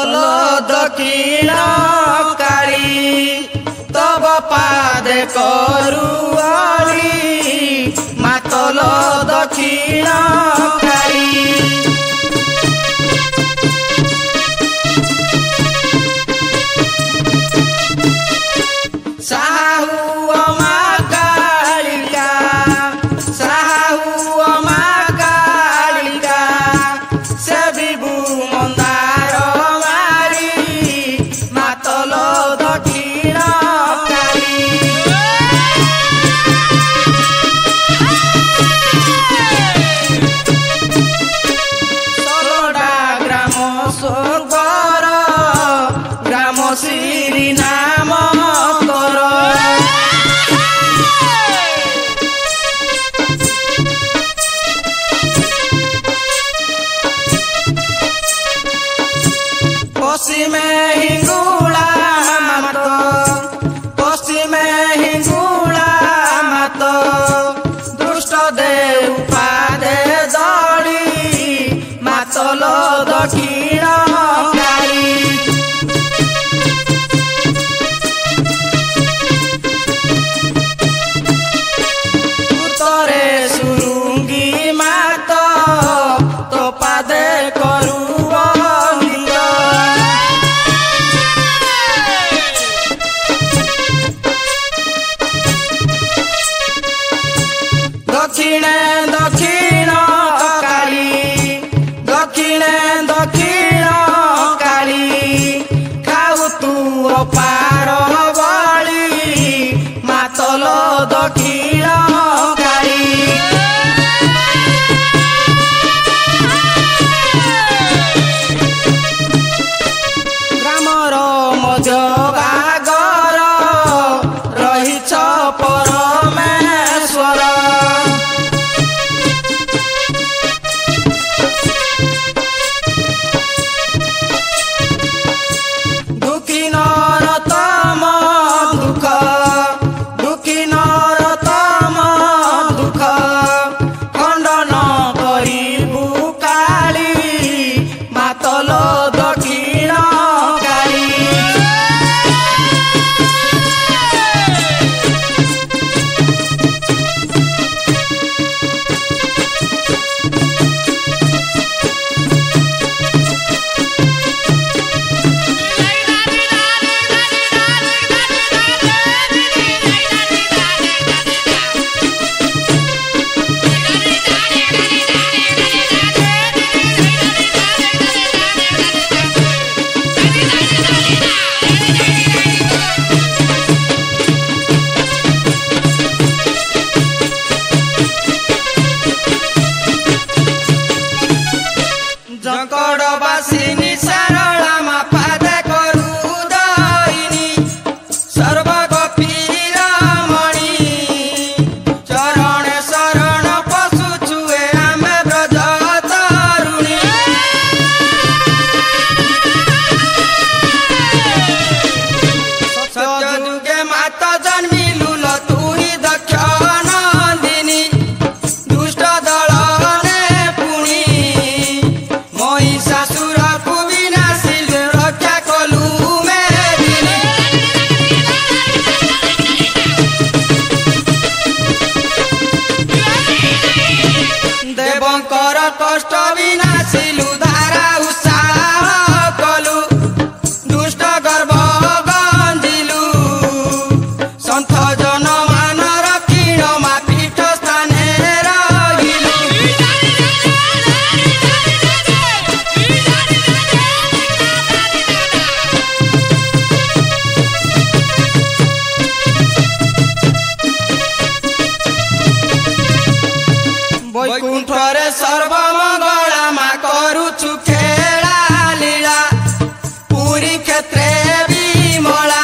तल दक्षिण काली तब पादे करुआली मातल दक्षिण काली श्री नाम कर पश्चिमे हिंगुला मत पश्चिमे हिंगुला मत दुष्ट देव पादे दड़ी मातल दक्षिण दक्षिण दक्षिण काली दक्षिण दक्षिण काली खाऊ तू पार बड़ी मातल दक्षिण काली ग्रामर मजगा घर रहीछ परमेश्वर जकडबासिनी सरला मा पादे करू दइनी सर्वगोपी रमणी चरण शरण पशु छुए आमे ब्रज तरुणी सत्य जुगे माता जन्मिलु ल तू ही दक्ष नंदिनी दुष्ट दल ससुर को विनाशिल रक्षा कलु मेदिनी देवंकर कष्ट विनाशिलु धारा उत्साह कलु दुष्ट गर्भ गंजिलु संत जन मान रक्षिण मा पीठ स्थाने रहिलु वैकुंठ रे सर्वमंगला मा करुछु खेला लीला पुरी क्षेत्रे विमला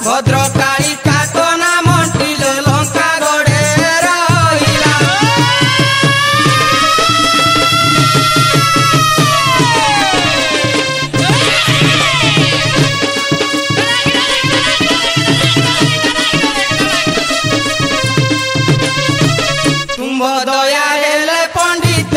भद्रकाली कातना मंटिल लंका गड़े रहिला तुम दया हेले पंडित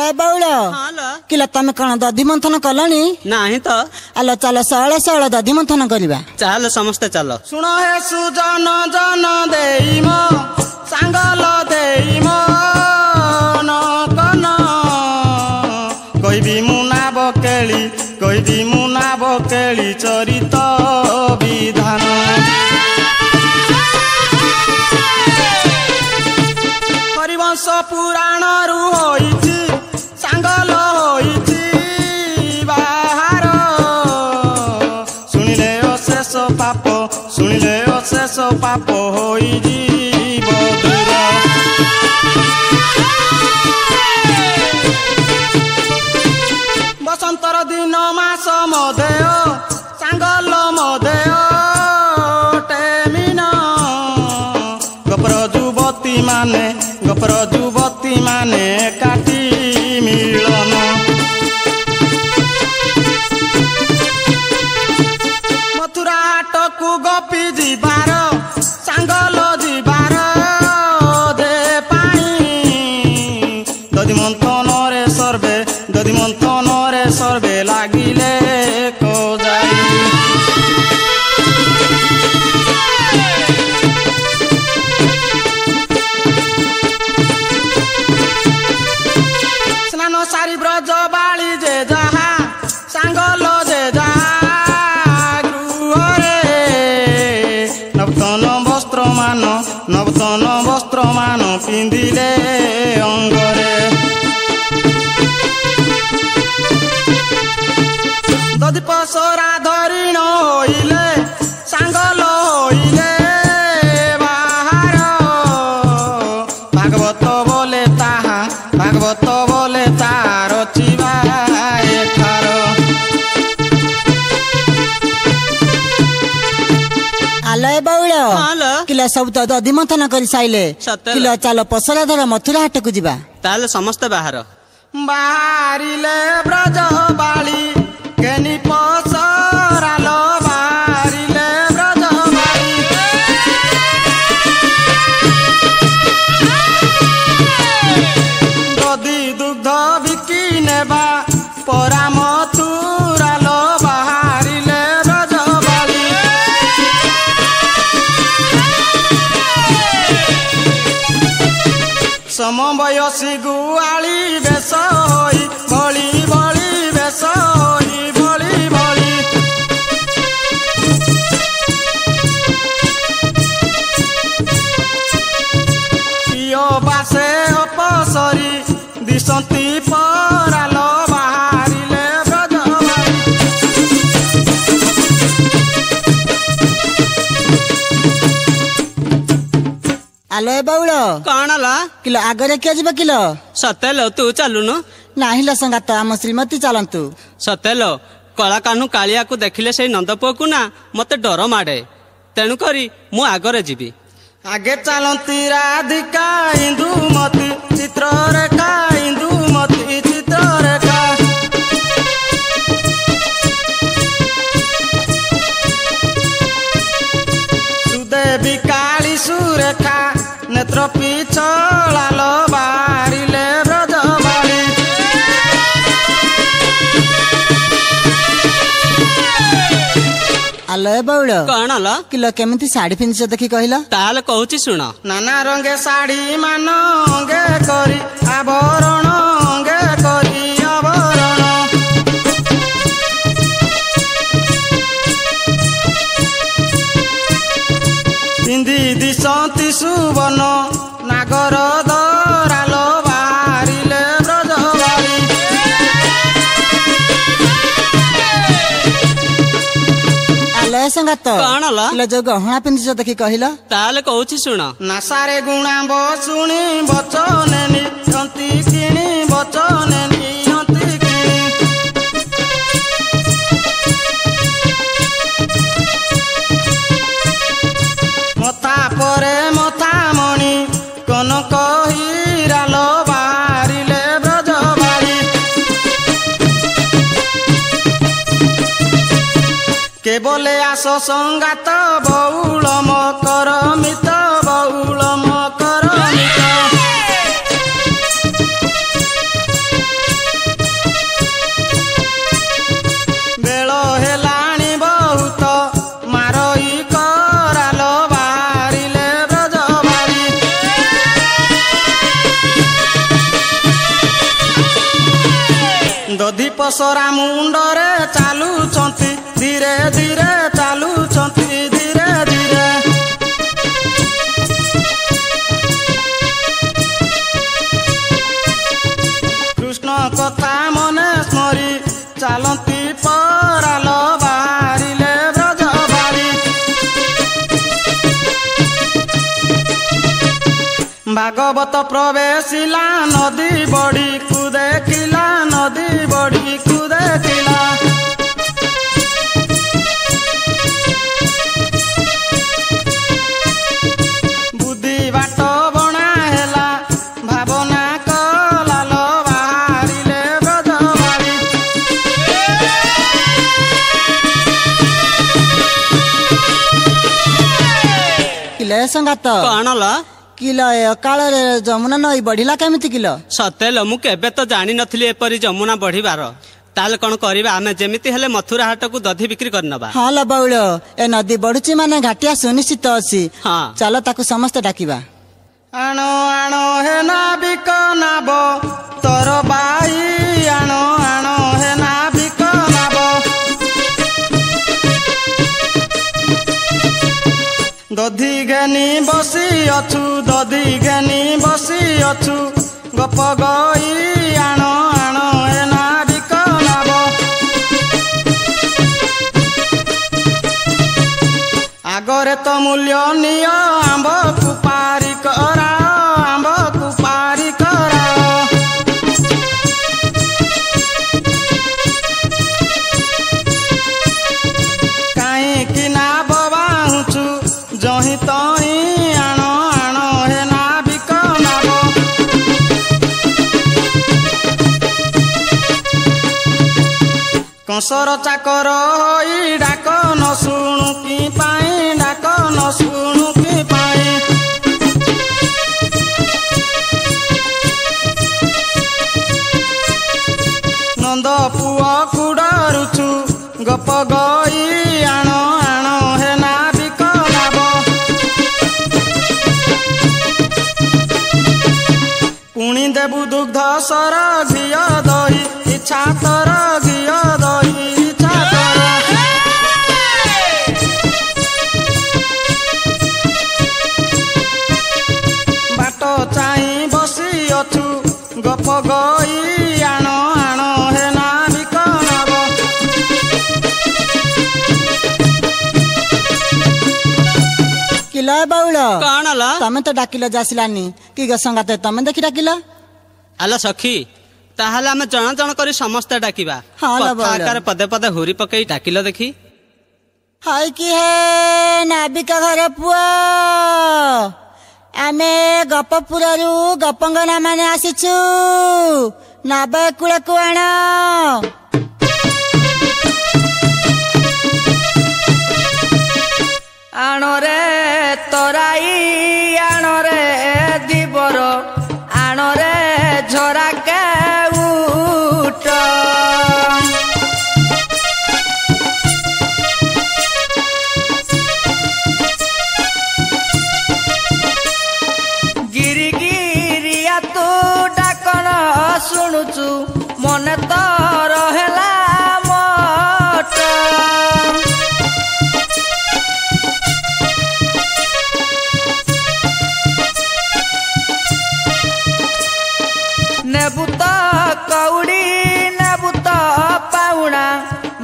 आलो बाउल किला तमे कौन दधि मंथन कलनी नाही तो आलो चलो सहल सहल दधि मंथन करवा चल समस्ते चल शुण हे सुजन जन देई मो सांगल देई मो नकन कहबी मुना बकेली कहबी मुना बकेली चरित विधान हरिवंश पुराण रु होइछि सांगल होइछि बाहर शुणिले अशेष पाप शुणिले अशेष पाप होइजिब दूर बसंतर दिन मास मदेय सांगल मदेय टेमिन गपर जुवती माने काटी मिलन मथुरा हाटकु गपी जिबार सांगल जिबार दे पाई दधि मंथन रे सर्वे लागिले को जाई स्नान सारी ब्रज बाली जे जहा सांगल जे जहा गृहरे नवतन वस्त्र मान पिंदिले अंगरे दधि पसरा धरिण होइले सांगल होइले बाहार भागवत बोले तार चिबा एठार आलो बाउल किला सब तो दधि मंथन कर साइले किला चलो पसरा धर मथुरा हाट को जीवा ताले समस्त बाहर बाहरिले ब्रज बाली केनी पसरालो बाहरिले ब्रज बाली दधि दुग्ध बिकी नेबा परा मथुरालो बाहरिले ब्रज बाली समबयसी गुआली बेश होई भली भली बेश होई भली भली प्रिय बासे अपसरी दिशंती परालो बाहरिले ब्रज आलो बाउल कौन ला किलो आगरे किया जीवा किलो सतेलो तू चलुनु नाही लो संगात आम श्रीमती चलंतु सतेलो कला कान्हू कालिया को देखिले से नंदपुओ को ना मते डर माडे तेणु करी मु आगरे जीवी आगे चलती राधिका इंदुमती चित्ररेखा इंदुमती चित्ररेखा सुदेवी काली सुरेखा नेत्र पिछलालो बाहरिले ब्रज बाली आलो बाउल कौन ला किलो केमिति साड़ी पिंधिछ देखि कहला ताले कहूची सुन नाना रंगे साड़ी मान अंगे करी आभरण अंगे करी आभरण पिंधि दिशंती सुवन नागर दरालो बाहरिले ब्रज बाली आलो संगात कौन ला किलो जो गहना पिंधिछ देखि कहला ताले कहूची सुन नासारे गुणा बसुणी बचने नियंती किणी बचने नियंती किणी मथा परे मथा मणि कनक हीरालो बाहरिले ब्रज बाली केबले आस संगात बौल मकर मित बौल मकर मित ଦଧି ପସରା ମୁଣ୍ଡରେ ଚାଲୁଛନ୍ତି ଧୀରେ ଧୀରେ ଚାଲୁଛନ୍ତି ଧୀରେ ଧୀରେ। କୃଷ୍ଣ କଥା ମନେ ସ୍ମରି ଚାଲନ୍ତି ପରାଲ ବାହାରିଲେ ବ୍ରଜ ବାରି। ଭାଗବତ ପ୍ରବେଶିଲା ନଦୀ ବଢ଼ିକୁ ଦେଖିଲା ନଦୀ ବଢ଼ିକୁ ଦେଖିଲା। ବୁଦ୍ଧି ବାଟ ବଣା ହେଲା ଭାବନା କଲାଲ ବାହାରିଲେ ବ୍ରଜ ବାରି। କିଲେ ସଙ୍ଗାତ କଣ ଲ କିଲ ଏ ଅକାଳରେ ଯମୁନା ନଈ ବଢିଲା କେମିତି କିଲ? ସତେଲ ମୁଁ କେବେ ତ ଜାଣିନଥିଲି ଏପରି ଯମୁନା ବଢିବାର। ତାହେଲେ କଣ କରିବା, ଆମେ ଯେମିତି ହେଲେ ମଥୁରା ହାଟକୁ ଦଧି ବିକ୍ରି କରିନବା। ହଁ ଲ ବଉଳ, ଏ ନଦୀ ବଢୁଛି ମାନେ ଘାଟିଆ ସୁନିଶ୍ଚିତ ଅଛି। ହଁ ଚାଲ ତାକୁ ସମସ୍ତେ ଡାକିବା। ଆଣ ଆଣ ହେ ନାବିକ ନାବ ତୋର ବାଇ ଆଣ ଆଣ ହେ ନାବିକ ନାବ। ଦଧି ଘେନି ବସି ଅଛୁ ଦଧି ଘେନି ବସି ଅଛୁ ଗପ ଗଇ ଆଣ ଆଣ ହେ ନାବିକ ନାବ। ଆଗରେ ତ ମୂଲ୍ୟ ନିଅ ଆମ୍ବକୁ ପାରି କରା ଆମ୍ବକୁ ପାରି କରା। କାହିଁକି ନା ବାହୁଛୁ ଜହିଁ ତହିଁ ଆଣ ଆଣ ହେ ନାବିକ ନାବ। କଂସର ଚାକର ହୋଇ ଡାକ ନ ଶୁଣୁ କି ପାଇଁ ଡାକ ନ ଶୁଣୁ କି ପାଇଁ। ନନ୍ଦ ପୁଅକୁ ଡରୁଛୁ ଗପ ଗଇ ଆଣ ଆଣ ହେ ନାବିକ ନାବ। ପୁଣି ଦେବୁ ଦୁଗ୍ଧ ସର ଘିଅ ଦହି ଇଚ୍ଛା ତୋର ଘିଅ ଦହି ଇଚ୍ଛା ତୋର। ବାଟ ଚାହିଁ ବସି ଅଛୁ ଗପ ଗଇ ଆଣ ଆଣ ହେ ନାବିକ ନାବ। କିଲ ଏ ବଉଳ, କଣ ଲ ତମେ ତ ଡାକିଲ ଯାସିଲାନି କି ଗ ସଙ୍ଗାତେ ତମେ ଦେଖି ଡାକିଲ? ଆଲ ସଖୀ, ତାହେଲେ ଆମେ ଜଣ ଜଣ କରି ସମସ୍ତେ ଡାକିବା। ହଁ ଲ କଥା ବଉଳ। ଆକାରେ ପଦେ ପଦେ ହୁରି ପକେଇ ଡାକିଲ ଦେଖି। ହାଇ କି ହେ ନାବିକ ଘର ପୁଅ, ଆମେ ଗପପୁରରୁ ଗପଙ୍ଗନା ମାନେ ଆସିଛୁ, ନବ କୂଳକୁ ଆଣ। ଆଣରେ ତରାଇ ଆଣରେ ଦିବର ଆଣରେ ଝରା କେଉଟ। ଗିରି ଗିରିଆ ତୁ ଡାକଣ ଶୁଣୁଛୁ ମନେ ତୋର ହେଲା ମଟ। ନେବୁ ତ କଉଡ଼ି ନେବୁ ତ ପାଉଣା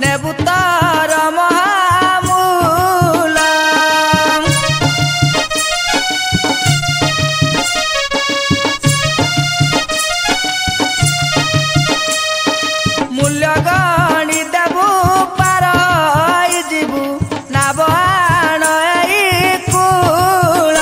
ନେବୁ ତୋର ମହାମୂଲ। ମୂଲ୍ୟ ଗଣି ଦେବୁ ପାର ଯିବୁ ନାବ ଆଣ ଏଇ କୂଳ।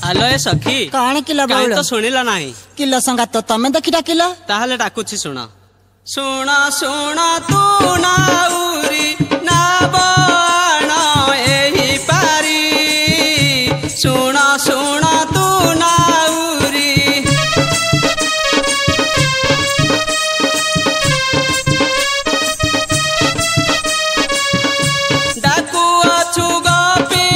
ଆଲ ଏ ସଖୀ, କଣ କିଲ କାହିଁ ବଉଳ? ତ ଶୁଣିଲ ନାହିଁ। କିଲ ସଙ୍ଗାତ ତମେ ଦେଖି ଡାକିଲ? ତାହେଲେ ଡାକୁଛି ଶୁଣ। ଶୁଣ ଶୁଣ ତୁ ନାଉରି ନାବ ଆଣ ଏହି ପାରି। ଶୁଣ ଶୁଣ ତୁ ନାଉରି ଡାକୁ ଅଛୁ ଗୋପୀ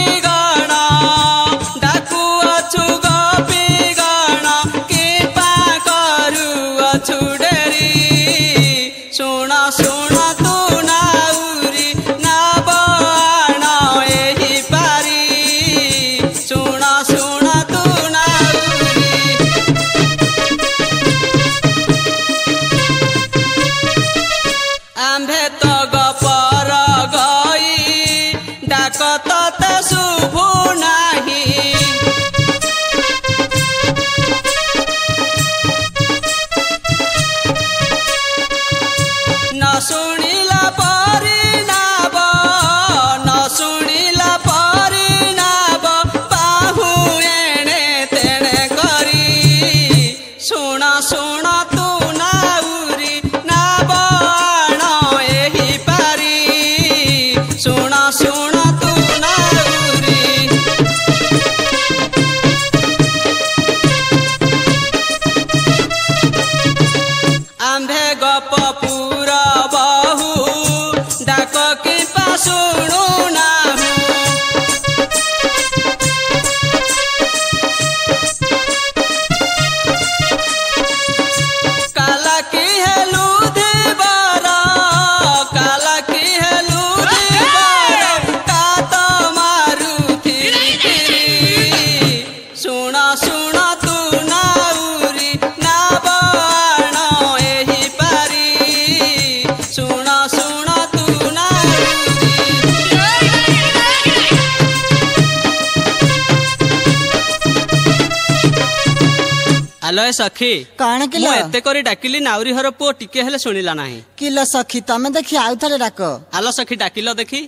आलो ए सखी कौन किलो एते करी डाकिली नाउरी हर पुओ टिके हेले सुनिला नाही किलो सखी तमे देखी आउ थरे डाक आलो सखी डाकिलो देखी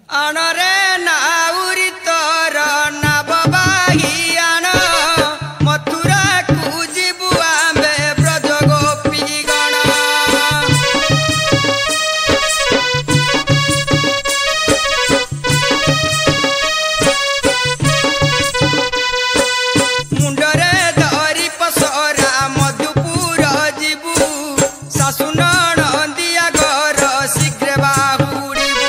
अणरे नाउरी तोर नाबबाही आण मथुरा कु जीवु आंबे ब्रज गोपी गण मुंडरे धरी पसरा मधुपुर जीवु सासु नणंदिया घर शीघ्र बाहुड़िबु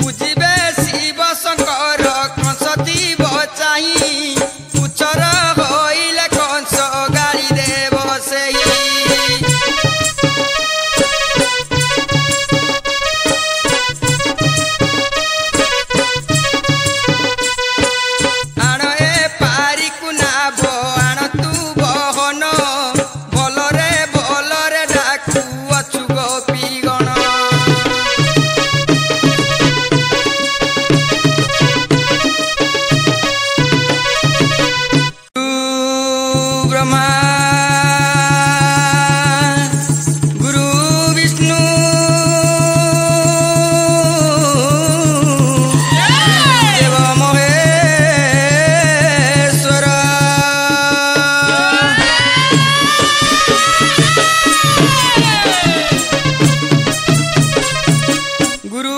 बुझिबे शिव शंकर कंस दीव चाही पुछर होइले कंस गाली देव सेही आण ए पारी कुनाब आण तू बहन भलरे डाकू अछु गोपी गण ब्रह्मा गुरु विष्णु देव महेश्वर गुरु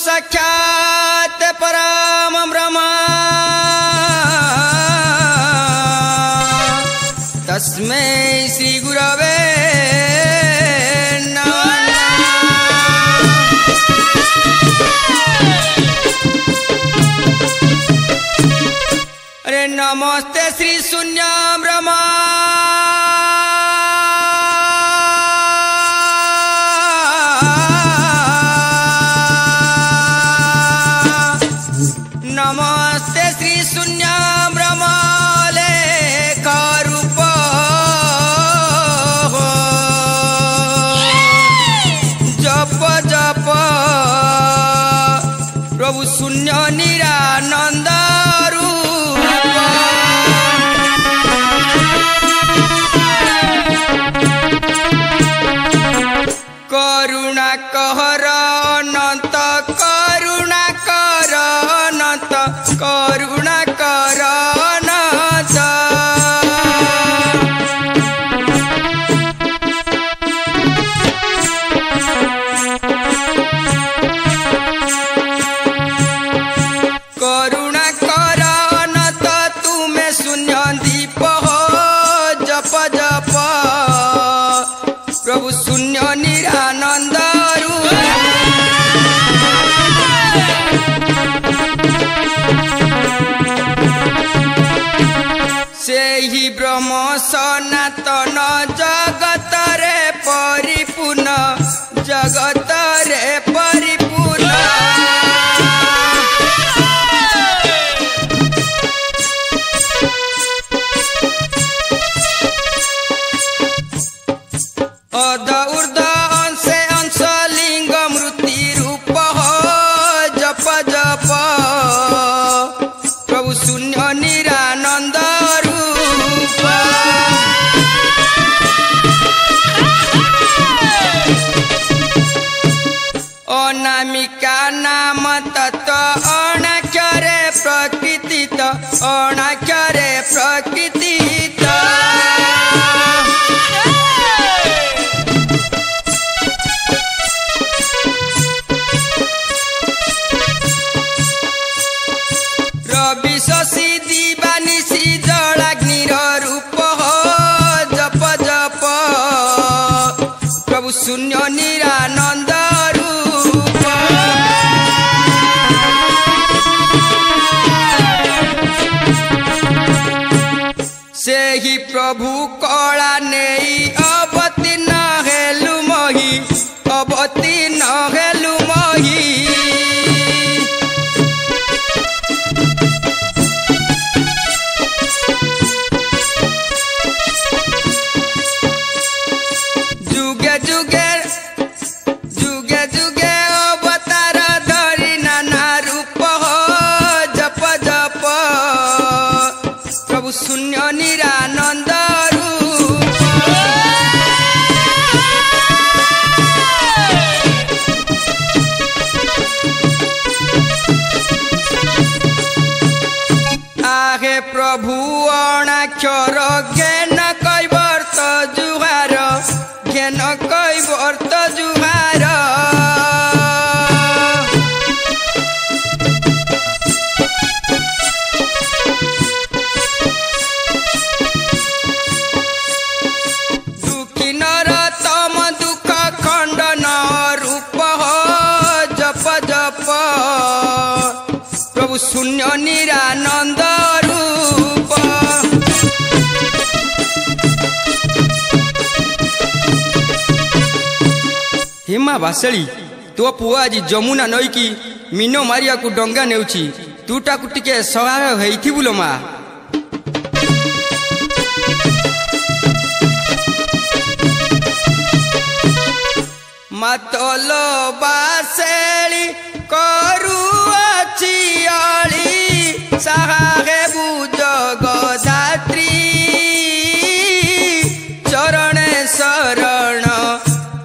साक्षात परम ब्रह्म तस्मै श्री गुरवे नमः अरे नमस्ते श्री शून्य ब्रह्म नमस्ते श्री शून्य ब्रह्म लेख रूप जप जप प्रभु शून्य निरानंद रूप करुणा कहर अनंत करुणा कर अनंत करुणा कर अनंत करुणा कर अनंत तुमे शून्य दीप हो जप जप प्रभु शून्य निरानंद रूप से ही ब्रह्म सनातन जगत रे परिपूर्ण जगत रे परिपूर्ण अध ऊर्ध अंशे अंश लिंग मृति रूप हो जप जप प्रभु शून्य निरानंद रूप अनामिका नाम तत्व अणाक्षरे प्रकृति अणाक्षरे प्रकृति रवि शशि दिवानिशी जलाग्निर रूप हो जप जप प्रभु शून्य निरानंद रूप से ही प्रभु कला नहीं अवतीर्ण हेलु मही अवतीर्ण हेलु मही जुगे जुगे जुगे शून्य निरानंद रूप आहे प्रभु अणाक्षर ज्ञान कैवर्त जुहार ज्ञान कैवर्त जुहार दुखी नर तम दुख खंडन रूप जप जप प्रभु शून्य निरानंद रूप हेमा बासळी तो पुआ आज जमुना नई की मीनो मारिया को डंगा नेउची तूटा को टिके सहाय हेइथि बुलो मा मतल बासळी करुआची आळी सहाय बुज गदात्री चरणे शरण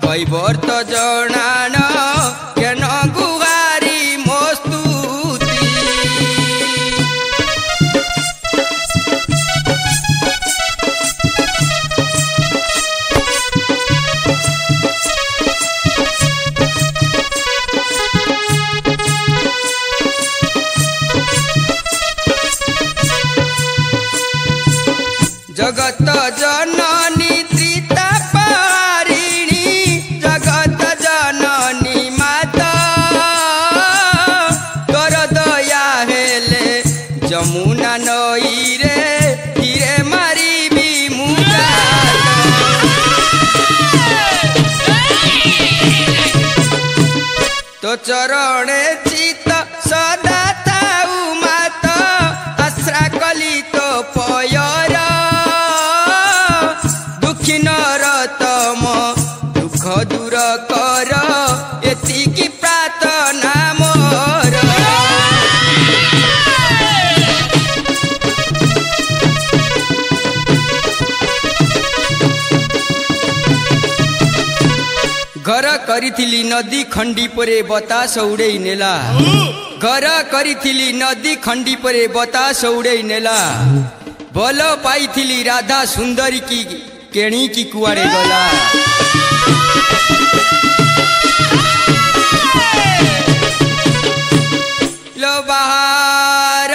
कैवर्त जनान केन गुहारी मोस्तुति जगत जननी त्रितापारिणी जगत जननी माता तोर दया हेले जमुना नई रे धीरे मारी भी मुदा तो चरणे चित सदा थाऊ माता आश्रा कली तो पयर दुखी नर तम दुख दूर कर एतिकी प्रार्थना मोर घर करिथिली नदी खंडी परे बतास उड़ेई नेला घर करिथिली नदी खंडी परे बतास उड़ेई नेला बोल पाइथिली राधा सुंदरी की केणी की कुआड़े गला लो बाहर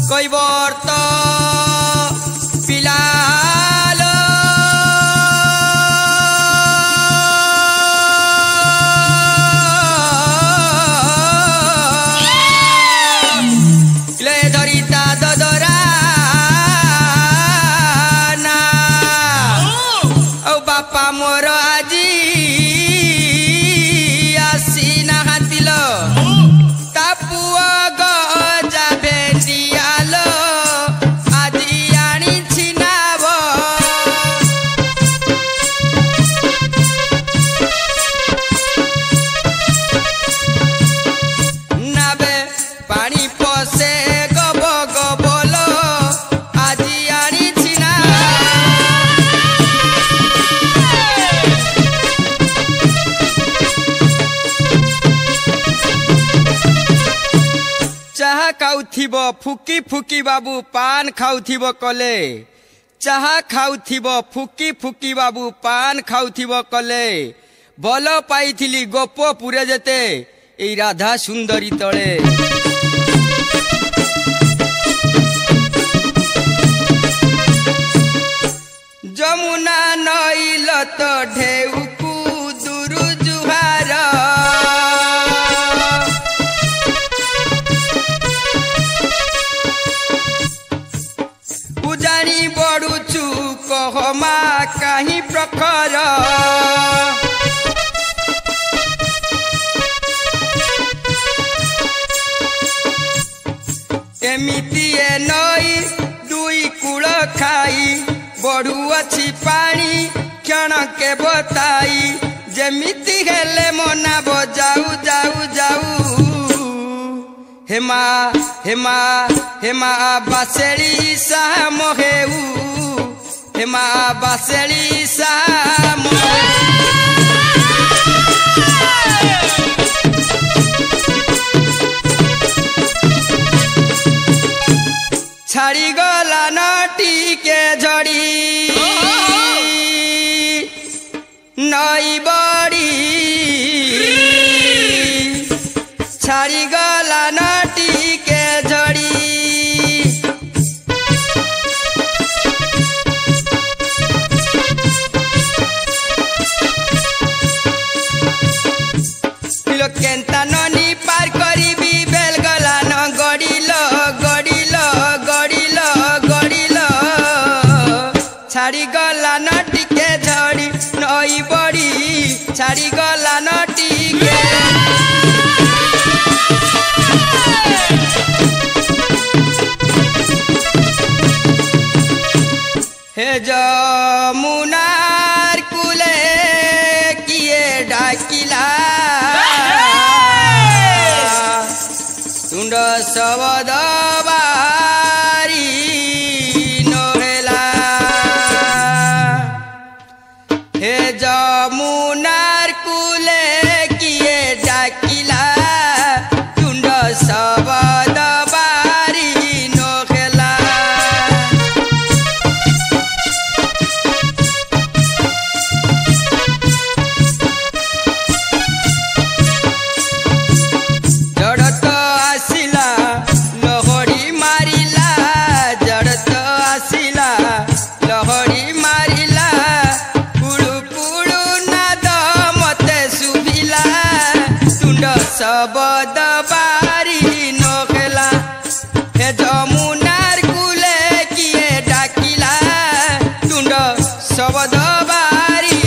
कैवर्त पिलाल ले धरिता ददरा बापा मोर आजी आसी नाहातिल तापुआ गजा भेटियाल आजी आनी छिनाब नाबे पानी पसे गब गबल आजी आनी छिना चाहा खाउथिब फुकी फुकी बाबू पान खाउथिब कले चाहा खाउथिब फुकी फुकी बाबू पान खाउथिब कले बल पाइथिली गोपपुरे जेते एई राधा सुंदरी तळे जमुना नईल तो ढेउकू दुरु जुहार उजानी बड़ुचु कहमा कहीं प्रखर एमिति ए नई दुई कूल खाई बढ़ुअछि पानी क्षण के बताई जेमिति हेले मना बजाऊ जाऊ जाऊ हेमा हेमा हेमा बासेली साम हेऊ हेमा बासेली साम छाड़ी गला नटी के झड़ी नई बड़ी छाड़ी गला नटी के झड़ी केन्ता ननी पार करीबी बेल गला न गड़िल गड़िल गड़िल गड़िल छाड़ी गला नटी के झड़ी नई बड़ी छाड़ी गला नटी के हे जमुनार कुले किए डाकिला तुंड सबद बारी नहेला हे जमुनार कुले किए डाकिला तुंड सबद बारी नहेला जड़त आसिला लहड़ी मारिला जड़त आसिला लहड़ी मारिला पुड़ू पुड़ू नाद मते सुभिला तुंड सबद बारी नखेला हे जमुनार कुले किए डाकिला तुंड सबद बारी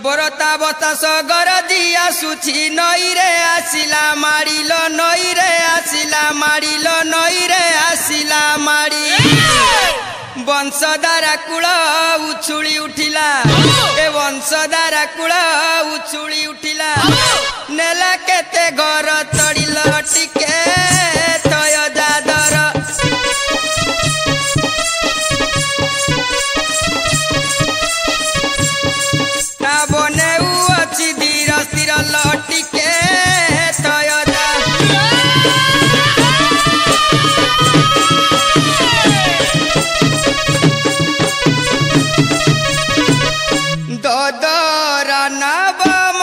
बरता बतास गरजी आसुछि नई रे आसिला मारिल नई रे आसिला मारिल नई रे आसिला मारी वंशधारा कूल उछुली उठिला ए वंशधारा कूल उछुली उठिला नेला केते घर तड़िल टिके तय जादर बनेऊ अच्छी धीर स्थिर लटिके तय ददरा नवम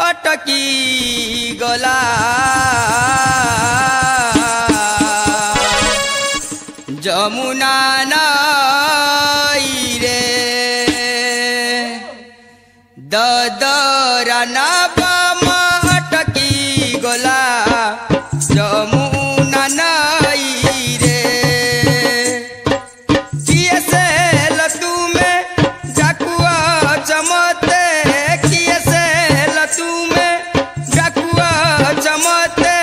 अटकी गला जमुना नई रे ददरा नवम अटकी गला जमुना नई रे किए से लतू में जाकुआ चमते किए से लतू में जाकुआ चमते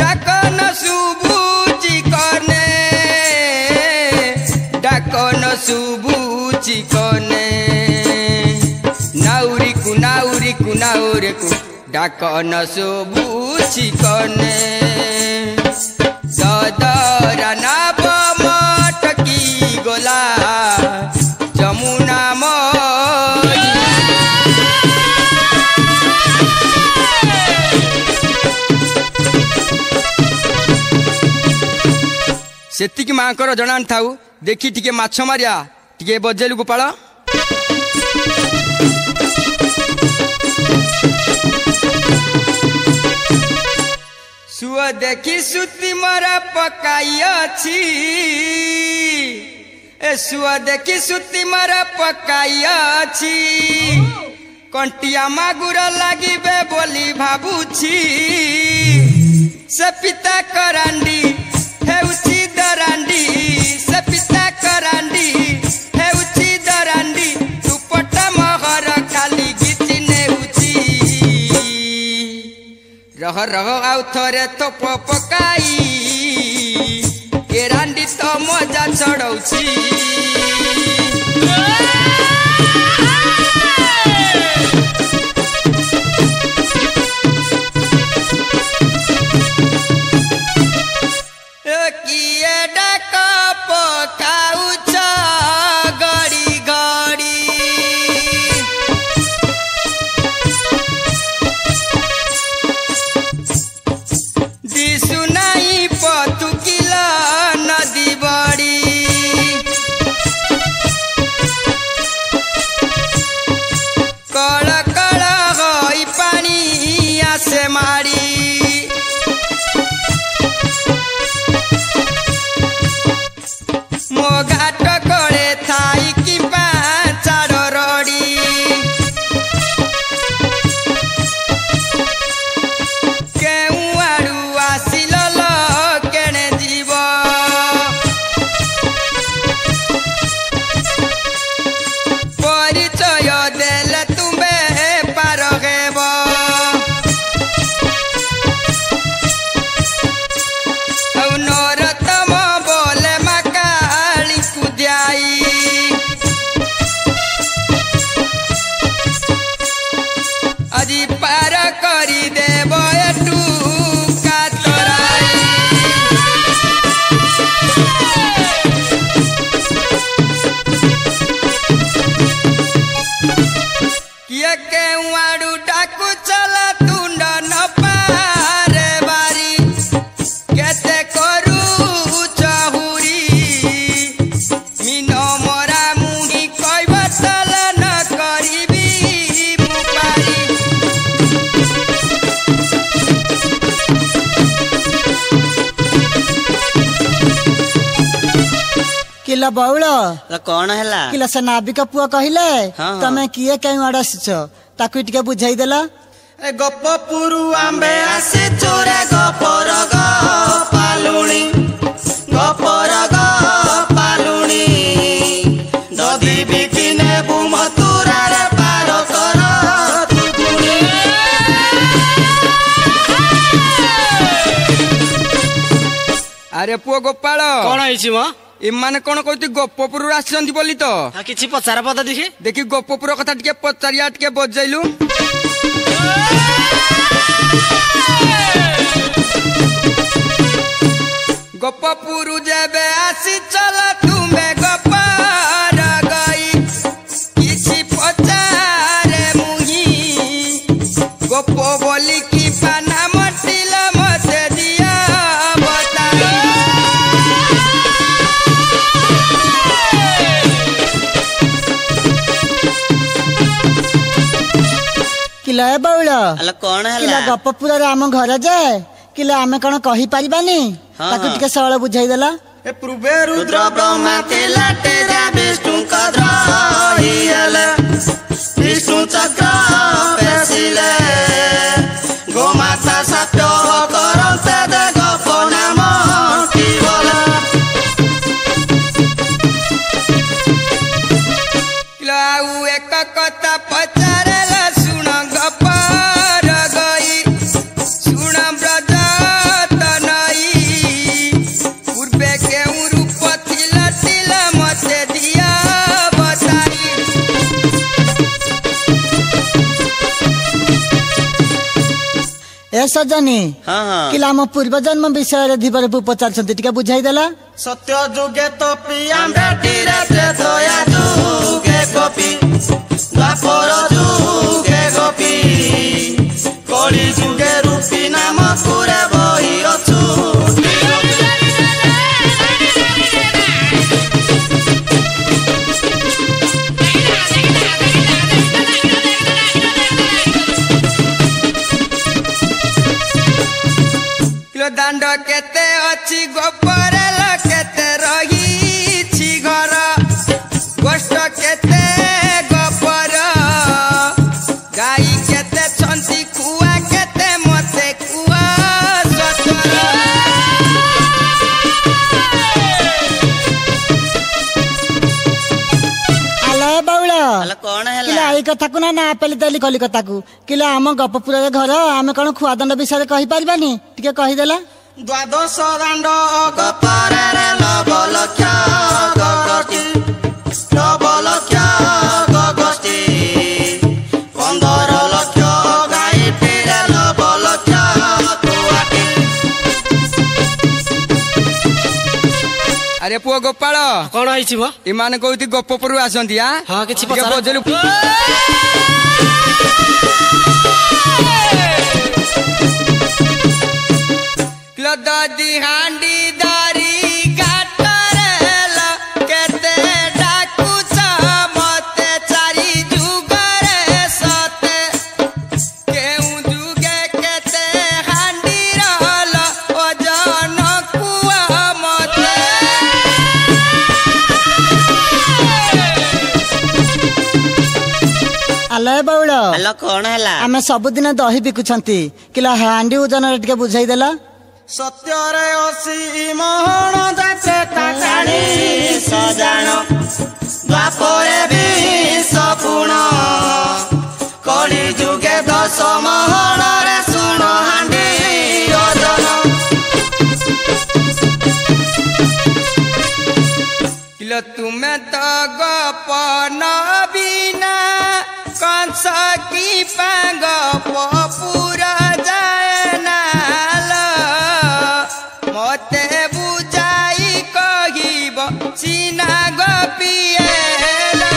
डाकन सुबुची कने डाकन सुबुची कने नाउरी कु नाउरी कु नाउरी कु डाकन सुबुची कने ददरा नवम अटकी गला जमुना मई सेतिकी मांकर जनान थाउ देखी टिके माछ मारिया टिके बजेलु गोपाल सुअ देखी सुती मरा पकाई अछि ए सुअ देखी सुती मरा पकाई अछि कंटिया मागुर लागिबे बोली भाबुछि से पिता करांडी हेउछि दरांडी से पिता करांडी हेउछि दरांडी दुपट महर खाली गीति नेउछि रह रह आउ थरे तो पकाई के रांडी ବାଉଳା ଚଢଉଛି କିଏ ଡାକ ପକାଉଛ ଗଡ଼ି ଗଡ଼ି ଦିଶୁ ନାହିଁ ପତୁକିଲ ନଦୀ ବଡ଼ି କଳ କଳ ହୋଇ ପାଣି ଆସେ ମାଡ଼ି ମୋ ଘାଟ କଳେ ଥାଇ କିମ୍ବା ଚାଡ଼ ରଡ଼ି କେଉଁ ଆଡ଼ୁ ଆସିଲ ଲ କେଣେ ଯିବ ପରିଚୟ ଦେଲେ ତୁମେ ପାର ହେବ ଆଉ ନରତମ ବୋଲେ ମା କାଳୀକୁ ଦ୍ୟାଇ ଆଜି ପାର କରିଦେବ ଏଠୁ କାତରାଇ କିଏ କେଉଁ ଆଡ଼ୁ ଡାକୁ ଚଲ ତୁଣ୍ଡ ନ ପାରେ ବାରି କେତେ କରୁଛ ହୁରି ମିନ ମରା ମୁହିଁ କହିବ ଚଲ ନ କରିବି ମୁଁ ପାରି କିଲ ବଉଳ କଣ ହେଲା କିଲ ସେ ନାବିକ ପୁଅ କହିଲେ ହଁ। ତମେ କିଏ କେଉଁ ଆଡେ ଆସିଛ ତାକୁ ଟିକେ ବୁଝେଇଦେଲ। ଗପପୁରୁ ଆମ୍ବେ ଆସିଛୁ ରେ ଗପର ପାଲୁଣି ଗପର ପାଲୁଣି ଦଦି ବିକି ନେବୁ ମଥୁରାରେ ପାର କର ତୁ ପୁଣି। ଆରେ ପୁଅ ଗୋପାଳ କଣ ହେଇଛି ମ ଏମାନେ କଣ କହୁଛି ଗୋପପୁରରୁ ଆସିଛନ୍ତି ବୋଲି ତ କିଛି ପଚାର ପଦ ଦେଖି ଦେଖି ଗୋପପୁର କଥା ଟିକେ ପଚାରିଆ ଟିକେ ବଜେଇଲୁ ଗୋପପୁର ଯେବେ ଆସି ଚଲ ତୁମେ ଗୋପାର ଗଇ କିଛି ପଚାରେ ମୁହିଁ ଗୋପ ବୋଲି କି ପାନା ମଟିଲ ମତେ ଦିଆ ବତାଇ କିଲ ଏ ବଉଳ କଣ କିଲ ଗପପୁରରେ ଆମ ଘର ଯେ କିଲ ଆମେ କଣ କହିପାରିବାନି ତାକୁ ଟିକେ ସରଳ ବୁଝେଇଦେଲ। ଏ ପୂର୍ବେ ରୁଦ୍ର ବ୍ରହ୍ମା ଥିଲା ତେଜା ବିଷ୍ଣୁଙ୍କ ଧରିଲେ ବିଷ୍ଣୁ ଚକ୍ର ପେଶିଲେ ଗୋମାତା ସାପ୍ୟ କରନ୍ତେ ଦେ ଗପ ନାମ କି ବୋଲା। ଆଉ ଏକ କଥା ପଚାରେଲ ଶୁଣ ଗପର ଗଇ ଶୁଣ ବ୍ରଜ ତନଇ ପୂର୍ବେ କେଉଁ ରୂପ ଥିଲା ଥିଲା ମତେ ଦିଆ ବତାଇ ଏ ସଜନୀ କିଲ ଆମ ପୂର୍ବ ଜନ୍ମ ବିଷୟରେ ଧୀବରକୁ ପଚାରୁଛନ୍ତି ଟିକେ ବୁଝେଇଦେଲ। ସତ୍ୟ ଯୁଗେ ତପି ଆମ୍ବେ ତୀରେ ତ୍ରେତୟା ଯୁଗେ ଗୋପୀ ଦ୍ୱାପର ଯୁଗେ ଗୋପୀ କଳି ଯୁଗେ ରୂପୀ ନାମ ପୁରେ ବହି ଅଛୁ। ଦାଣ୍ଡ କେତେ ଅଛି ଗୋପରେଲ କେତେ ରହିଛି ଘର ଗୋଷ୍ଠ କେତେ ଗୋପର ଗାଈ କେତେ ଛନ୍ତି କୁଆ କେତେ ମତେ କୁଆ ସତର ଆଲୋ ବଉଳ କଣ କିଲ ଏଇ କଥାକୁ ନା ପେଲି ଦେଲି କଲି କଥାକୁ କିଲ ଆମ ଗପପୁରରେ ଘର ଆମେ କଣ ଖୁଆଦଣ୍ଡ ବିଷୟରେ କହିପାରିବାନି ଟିକେ କହିଦେଲା। ଦ୍ୱାଦଶ ଦାଣ୍ଡ ଗପରେ ଲବ ଲକ୍ଷ पुओ गोपाल कौन आइछि मो इमान कहती गोपपुर आसंती हाँ किछि पचार दादी हांडी दारी घाटरेल केते डाकुच मते चारी जुगरे सते केउ जुगे केते हांडी रहल ओजन कुआ मते आलय बउल हेलो कौन हैला आमे सबुदिन दही बिकुछंती किला हांडी ओजन टिके बुझाई देला सत्यरे असी मोहन जाते ताकाणी सजाण द्वापरे भी सपुण कली जुगे 10 मोहन रे सुण हांडी ओजन किलो तुमे तो गपन बिना कंस की पांग पूरा जाए नाल मते बुझाई कहिब सीना गपिएला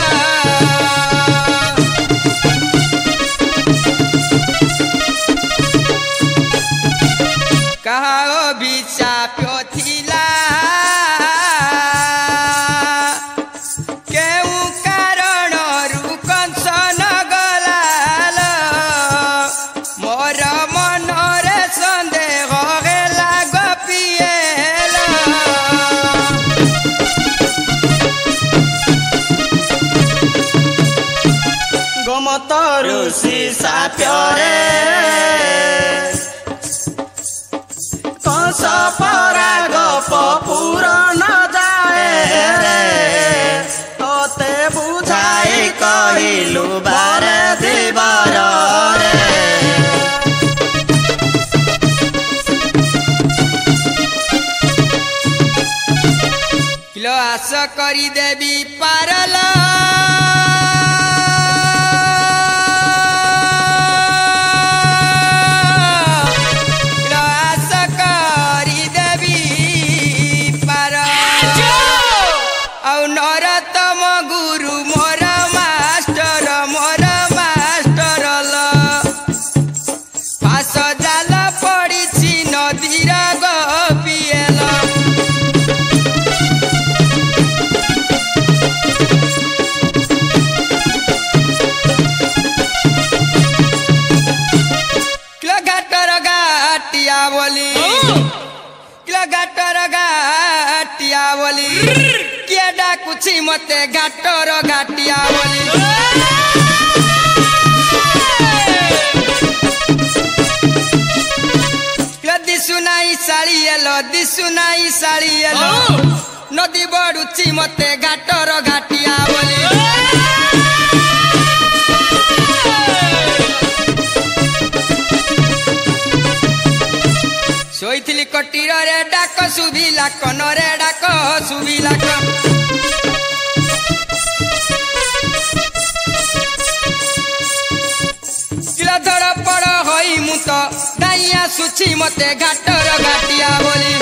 कहा विचाप्यो थिला केउ कारणरू कंस नगलाल मोर मनरे सन्देह गेला गपिएला गोमत ऋषि साप्ୟରେ कंस पराग पूरण जाए रे तोते बुझाई कहिलु बारे दिबर रे किलो आस करी देवी पारल किलो आस करी देवी पारल औ नरतम गुरु मोर मास्टर ल फास जाल पड़िछि नदीर गपिएल घाटर घाटिया बोली घाटर घाटिया बोली किए डाकुछि मते घाटर घाटिया बोली दिसु नाई साड़ी एलो नदी बड़ुछि मते घाटर घाटिया बोली शोइथिली कटीर रे डाक सुभिला कन रे डाक सुभिला किला धर पड़ होई मु तो दाइया सुछि मते घाटर घाटिया बोली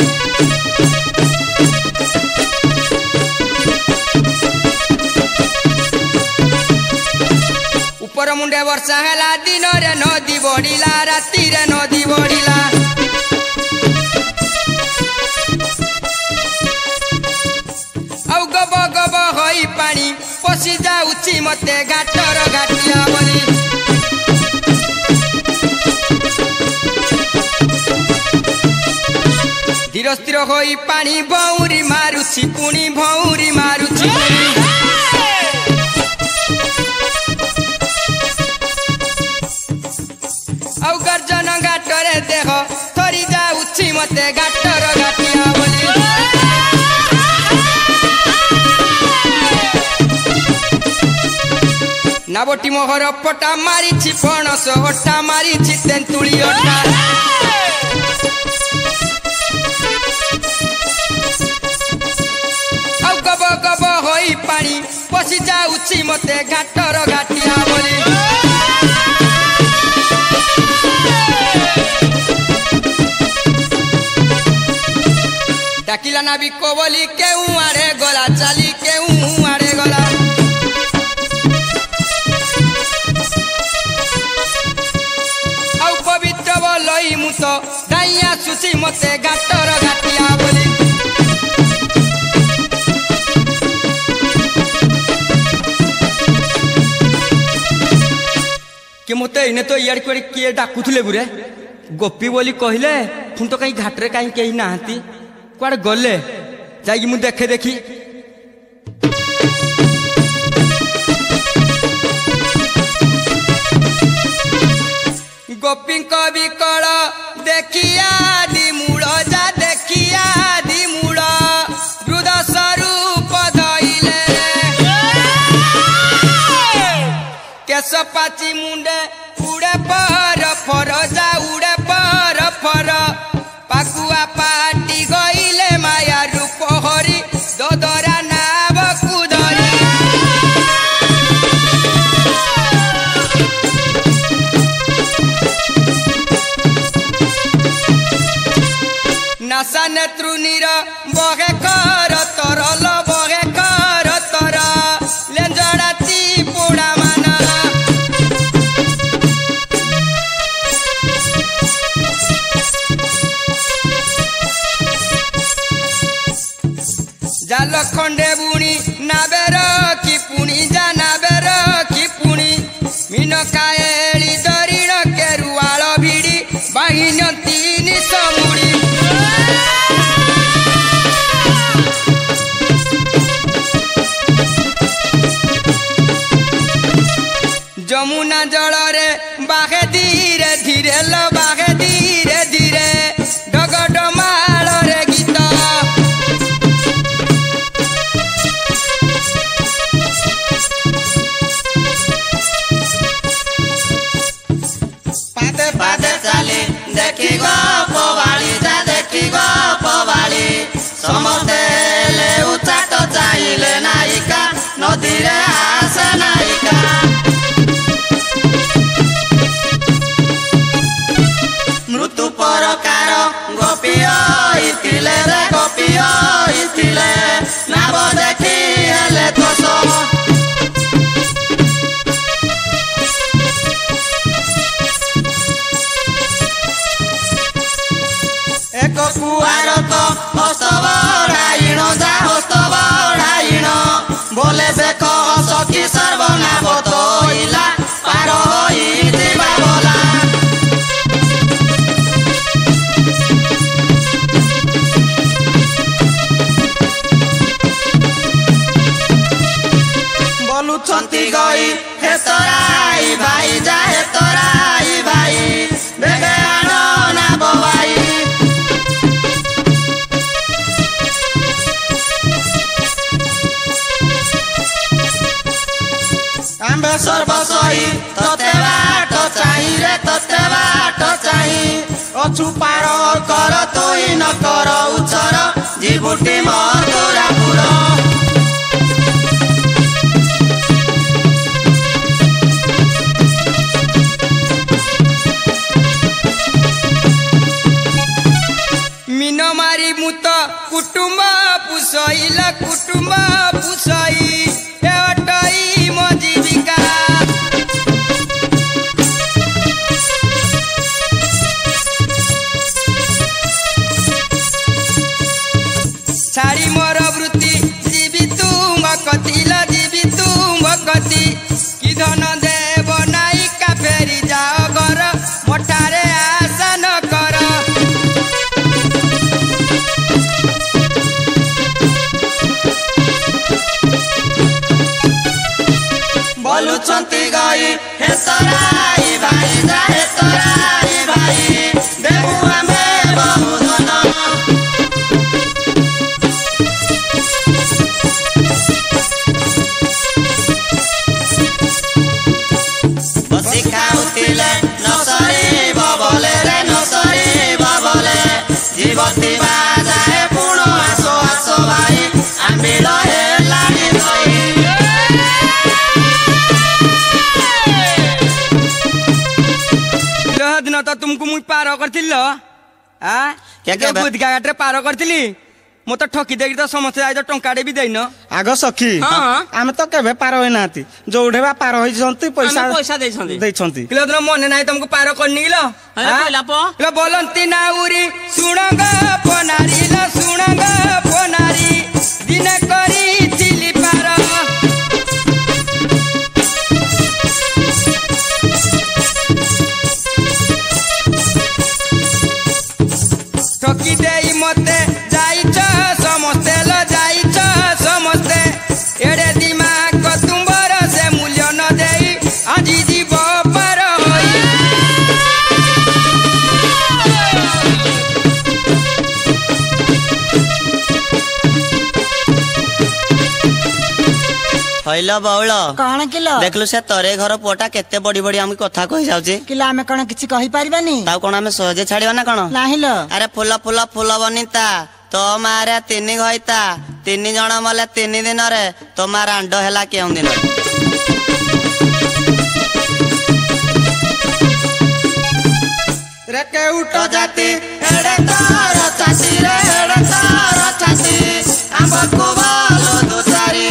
ऊपर मुंडे वर्षा हैला दिन रे नदी बढ़िला राति रे नदी बढ़िला आउ गब गब होई पानी पसी जाउछि मते घाटर घाटिया बोली धीर स्थिर होई पानी भौरी मारुछि पुणी भौरी मारुछि आउ गर्जन घाटरे देह थरी जाउछि मते घाटर घाटिया बोली नाबटी मोहर पटा मारिछि पणस ओटा मारिछि तेंतुली ओटा आउ गब गब होई पानी पसी जाउछि मते घाटर घाटिया बोली डाकिल देखिला ना भी कोवली केहू आड़े गला चाली केहू आड़े गला आउ पवित्र बोलई मु तो गाइया सुसी मते गाटर गाटिया बोली कि मते इने तो यार कोड़ी किए डाकुथले बुरे गोपी बोली कहले पुन तो कहीं घाटरे कहीं कहीं नाहती कुआड़े गले जाइए मु देखे देखी गोपी कवि कल देखिया दी मूल जा देखिया दी मूल रुद स्वरूप धइले केश पाची मुंडे उड़े पर फर जा उड़े पर फर पाकुआ पाटी गईले माया रूप हरि दोदरा नाव कुदरी नासा नेत्रुनीर बगे कर तरल बगे कर तर लेंजड़ाती पोड़ा माना जाल खंडे बुणी नाबेर की पुणी जा नाबेर की पुणी मीन काएली दरिण केरुआल भिड़ी बाहिन तीन समुड़ी जमुना जल रे बागे धीरे धीरे लो बागे धीरे धीरे डगड माल रे गीत पादे पादे चाली देखी गो पवाली जा देखी गो पवाली समस्ते ले उचाट चाहिले नायिका नदी रे आसे नायिका मृत्यु परकार गोपी इतिले रे गोपी इतिले नाव देखी हेले दोष एक कुआर तो हस्तव ढाइण जा हस्तव ढाइण बोले देख सखी सर्वनाभ तोइला पार होई दिवा बोला बोलुछंती गई हे तोराई भाई जा हे तोराई भाई बेगे आनो ना बोवाई आंबे सर्वसई तोते बाट चाही रे तोते बाट चाही अछु पार कर तोई न कर उछर जीवुटी मधुरा पुर मीन मारी मुत कुटुंब पुसैला कुटुंब पुसई एवटई मो जीविका छाड़ी मोर वृत्ति जीवी तुम कतिला जीवी तुम कति कि धन देव नायिका फेरी जाओ घर मठारे आशा न कर बोलुछंती गई हे तोराई भाई जा हे तोराई भाई देबु आमे बहु धन बसी खाउतिले नसरी बबले रे नसरी बबले जीवती बाजाए पुण आसो आसो भाई आंबिल हे लागी गई दिन तो तुमको मुई पार करथिल आ क्या क्या बुध घाट रे पार करथिली मत ठकी देगी तो समस्ते आज टंकाटे भी देन आग सखी हाँ। आम तो केबे पार होई नाती जोडे बा पार होई जंती पैसा पैसा देछंती किलो दिन मन नाही तुमको पार करनी किलो किलो बोलंती नाउरी सुणंग पनारी लो सुणंग पनारी दिन करी चिली पार ठकी देई मते जाइछ समस्ते लो जाइछ समस्ते एडे दिमाग तुम्बर से मूल्य न देई आजी जीव पार होई हइलो बौल कौन किलो देखलु से तोरे घर पुअटा केते बड़ी बड़ी हम कथा कहि जाउचे किलो आमे कौन किछि कहि पारिबानी ताऊ कोन हमें सहजे छाड़िबा ना कोन नाही लो अरे फुल फुल फुल बनिता तो मारे 3 घइता 3 जण मले 3 दिन रे तो मार अंड हैला केउ दिन रे के उठ जाती एड़े तार चाची रे एड़े तार चाची हमको बालो दुसारी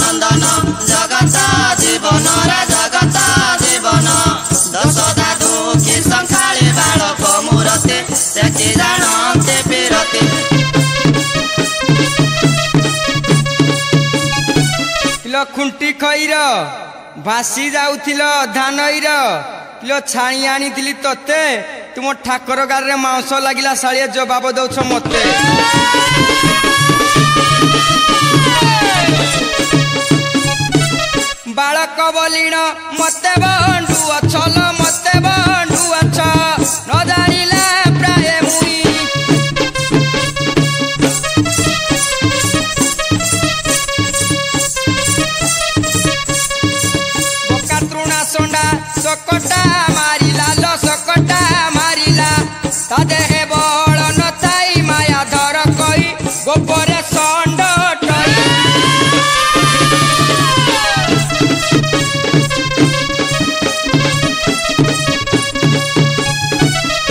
नंदन जगत जीवन रे जगत जीवन दश दादू की संखाली बालक मूरते से कि जानते पीरते किलो खुंटी खईर भासी जाउथिल धानईर किलो छाणी आनीथिली तते तुम ठाकर गार रे मांस लागिला सालिए जवाब दउछ मते बालक बलिण मते बंडू अछल मते बंडू अछ न जानिला प्राय मुई बका तृणा सोंडा सकटा मारिला लो सकटा मारिला तादे हे बळ न थाई माया धर कई गोपरे संड टई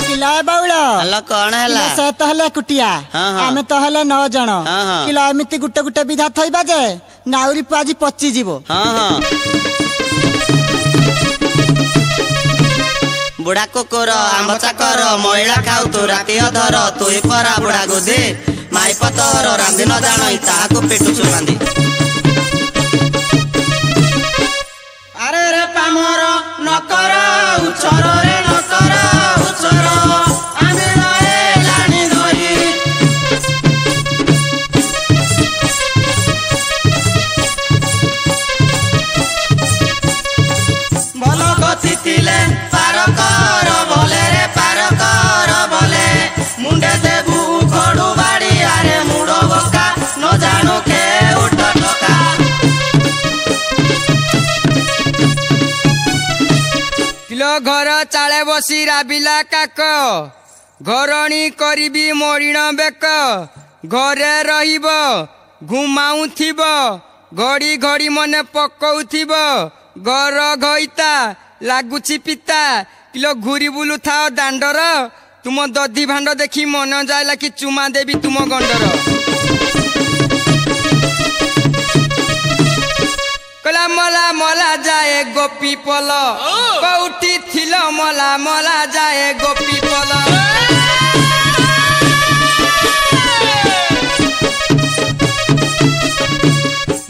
किलो बाउल हल्ला कौन हैला से तो हले कुटिया हाँ, हाँ। आमे तो हले 9 जण हाँ, हाँ। किलो एमिति गुटे गुटे विधा थइबा जे नाउरी पाजी पची जीवो हाँ हाँ बुढ़ा कुकुर आंब चाकर महिला खाऊ तू राति अधर तु परा बुढ़ा गुदी माई पतर रांधि न जान ताहाको पेटुछु रांधि अरे रे पामर नकर उछर रे नकर उछर आमे रे लाणी धरी भल गति थिले पार कर बोले रे पार कर बोले मुंडे देबू खड़ू बाड़ी आरे मुड़ो बका न जानो के उठ टका किलो घर चाले बसी राबिला काक घरणी करिबी मरिण बेक घरे रहिब घुमाउथिब घड़ी घड़ी मने पकउथिब घर घइता लागुची पिता किलो घुरी बुलु थाओ दांडर तुम दधी भांड देखी मन जायला कि चुमा देवी तुम गंडर कला मला मला जाए गोपी पल कौटी थिल मला मला जाए गोपी पल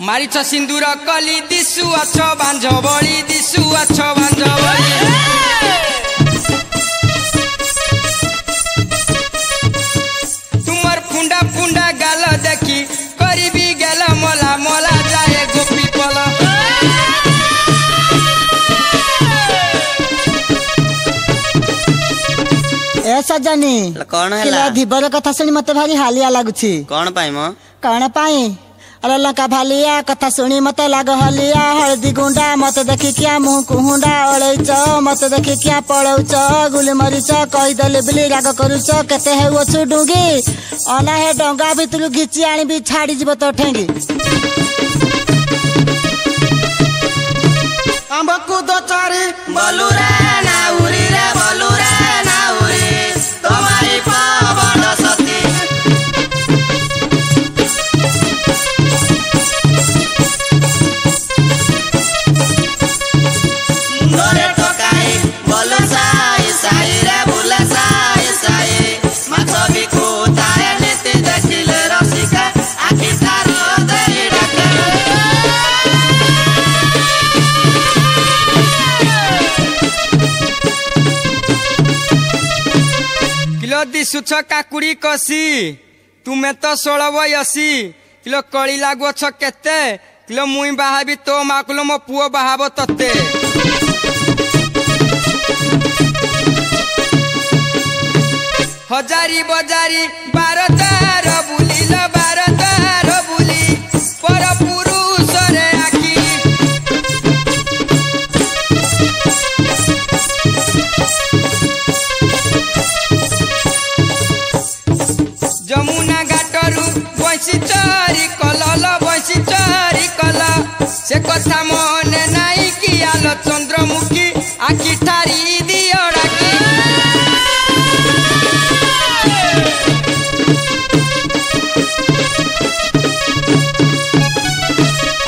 मारिछ सिंदूर कली दिसु अछ बांझ बड़ी दिसु अछ बांझ बड़ी तुमर फुंडा फुंडा गाल देखी करीबी गेल मला मला जाए गोपी पल ए सजनी कौन किलो हैला धीबर कथा सुनी मते भारी हालिया लागुछि कौन पाई मो कौन पाई अरे लंका भालिया कथा सुनी मते लाग हलिया हळदी गुंडा मते देखी क्या मुंह कुहुंडा अळैच मते देखी क्या पळौच गुली मरिच कहि देले बिली राग करूच केते हेउछु डुंगी अना हे डंगा भितरु घिची आनिबी छाडी जीव तो ठेंगी ଆମ୍ବକୁ ଦଚାରି ବଲୁରେ ନାଉରି ରେ ବଲୁରେ ନାଉରି ତମାରି ପବନ ସତୀ ମୁଣ୍ଡରେ ଟକାଇ ବଲ ସାଇ ସାଇ ରେ ବୁଲେ ସାଇ ସାଇ ମାଛ ବିକୁ ତାଏ ନୀତି ଦେଖିଲେ ରସିକା ଆଖି ତାର ଦେଇ ଡାକେ କିଲୋ ଦିଶୁଛ କାକୁଡି କଷି ତୁମେ ତ 16 ବୟସୀ କିଲୋ କଳି ଲାଗୁଅଛ କେତେ କିଲୋ ମୁଇଁ ବାହାବି ତୋ ମାକୁଲୋ ମୋ ପୁଅ ବାହାବ ତତେ ହଜାରି ବଜାରି 12 ତାର ବୁଲିଲ 12 ତାର ବୁଲି ପର ପୁରୁଷରେ ଆଖି ଯମୁନା ଘାଟରୁ ବଂଶୀ ଚୋରି କଲଲ ବଂଶୀ ଚୋରି କଲ ସେ କଥା ମନେ ନାଇଁ କି ଆଲୋ ଚନ୍ଦ୍ରମୁଖୀ ଆଖି ଠାରି ଦିଅ ଡାକି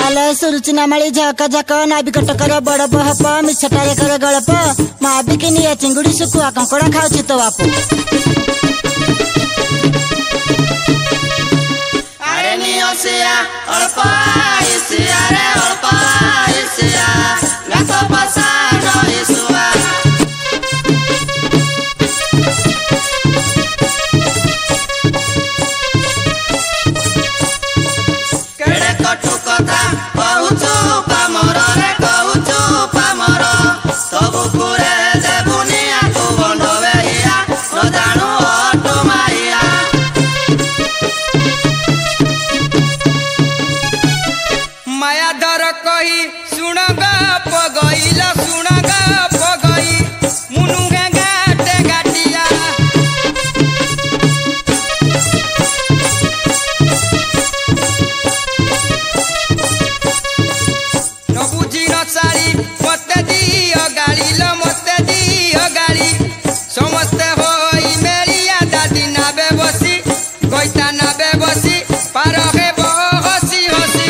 ଆଲୋ ସୁରୁଚିନା ମାଳି ଝକ ଝକ ନାଭି କଟକର ବଡ ବହପ ମିଛଟାରେ କରେ ଗଳପ ମା ବିକିନିଆ ଚିଙ୍ଗୁଡି ଶୁଖୁଆ କଙ୍କଡା ଖାଉଛି ତୋ ବାପ ଆରେ ନିଅସିଆ ଅଳ୍ପ ଆଇସିଆ ରେ ଅଳ୍ପ ଆଇସିଆ ଗାତ ପସା ନଇସୁଆ କେଡେ କଟୁ କଥା କହୁଛୁ ପାମର ରେ କହୁଛୁ ପାମର ସବୁ କୁରେ ଦେବୁନି ଆକୁ ବଣ୍ଡ ବେହିଆ ନ ଜାଣୁ ଅଟୁ ମାରିଆ ମାୟା ଧର କହି ଶୁଣ ଗପ ଗଇଲ ଶୁଣ ଗପ ଗଇ ମୁନୁ ଗାଟେ ଗାଟିଆ ନ ବୁଝି ନ ସାରି ମତେ ଦିଅ ଗାଳିଲ ମତେ ଦିଅ ଗାଳି ସମସ୍ତେ ହୋଇ ମେଳିଆ ଦାଦି ନାବେ ବସି ଗଇତା ନାବେ ବସି ପାର ହେବ ହସି ହସି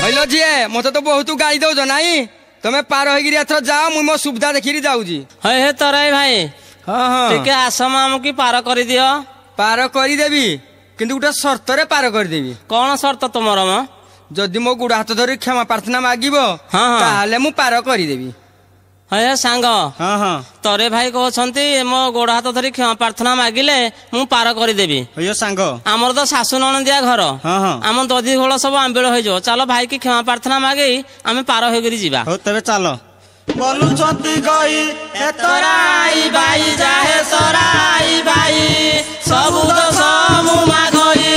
হইল ঝিয়ে মতে তো বহুত গাড়ি দৌছ নাই তুমি পার হইকি এথর যাও মুই মো সুবিধা দেখিরি যাউছি ହେ ହେ ତରାଇ ଭାଇ হ্যাঁ হ্যাঁ ଟିକେ ଆସମ ଆମକୁ ପାର କରିଦିଅ পার করিদেবি কিন্তু গোটে সর্তরে পার করিদেবি କଣ ସର୍ତ୍ତ ତୁମର ମ যদি মো গোড় হাত ধরি ক্ষমা প্রার্থনা মাগিব হ্যাঁ, হ্যাঁ। তাহলে মু পার করিদেবি ହେ ହେ ସାଙ୍ଗ ହଁ ହଁ ତରେ ଭାଇ କହୁଛନ୍ତି ମୋ ଗୋଡ ହାତ ଧରି କ୍ଷମା ପ୍ରାର୍ଥନା ମାଗିଲେ ମୁଁ ପାର କରିଦେବି ହଇଓ ସାଙ୍ଗ ଆମର ତ ଶାଶୁ ନଣନ୍ଦିଆ ଘର ହଁ ହଁ ଆମ ଦଧି ଘୋଳ ସବୁ ଆମ୍ବିଳ ହେଇଯିବ ଚାଲ ଭାଇ କି କ୍ଷମା ପ୍ରାର୍ଥନା ମାଗି ଆମେ ପାର ହେଇକରି ଯିବା ହଉ ତେବେ ଚାଲ ବୋଲୁଛନ୍ତି ଗଇ ଏ ତରାଇ ବାଇ ଯାହେ ତରାଇ ବାଇ ସବୁ ଦୋଷ ମୁଁ ମାଗଇ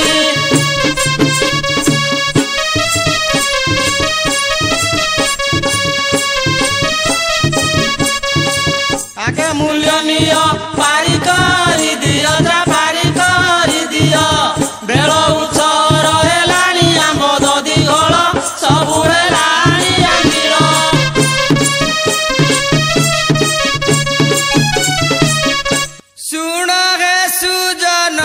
ଆଗେ ମୂଲ୍ୟ ନିଅ ପାରି କରି ଦିଅ ଯା ପାରି କରି ଦିଅ ବେଳ ଉଚ୍ଚର ହେଲାଣି ଆମ ଦଧି ଘୋଳ ସବୁ ହେଲାଣି ଆଖିର শুণ হে সুজন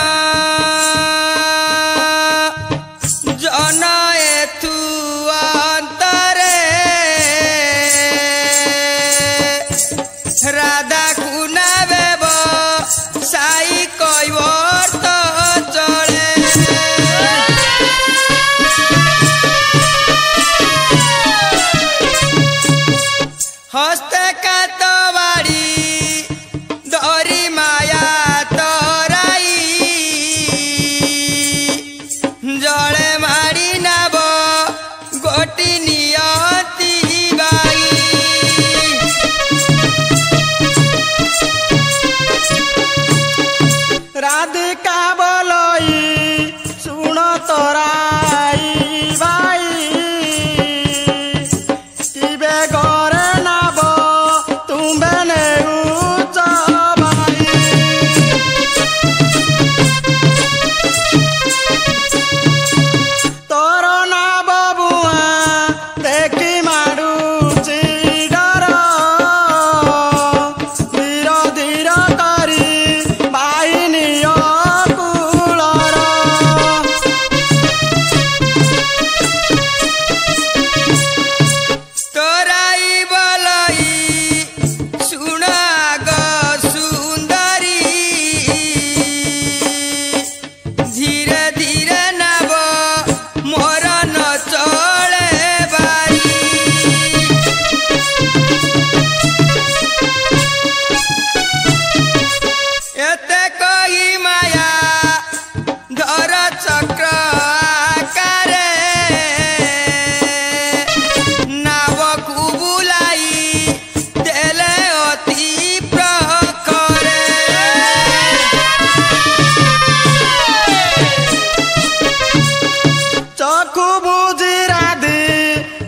बुझी राधी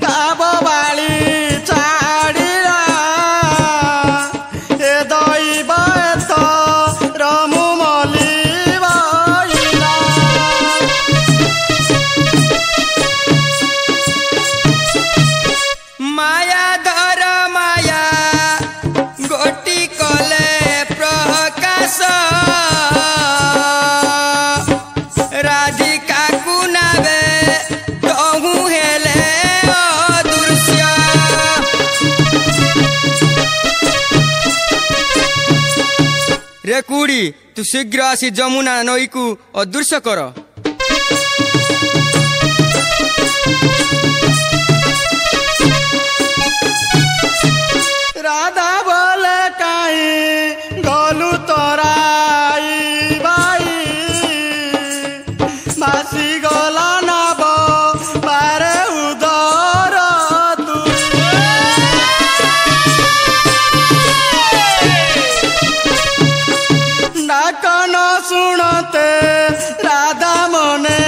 काब बाली छाडिला ए दैव एत रमु मली भइला माया धर माया गोटी कले प्रकाश राधिका कुनाबे तहु हेले अदृश्य रे कुड़ी तू शीघ्र आसी जमुना नई को अदृश्य कर राधा बोले काई गलु तोराई बाई मासी गला नब पारे उदर तू डाक न सुनते राधा मने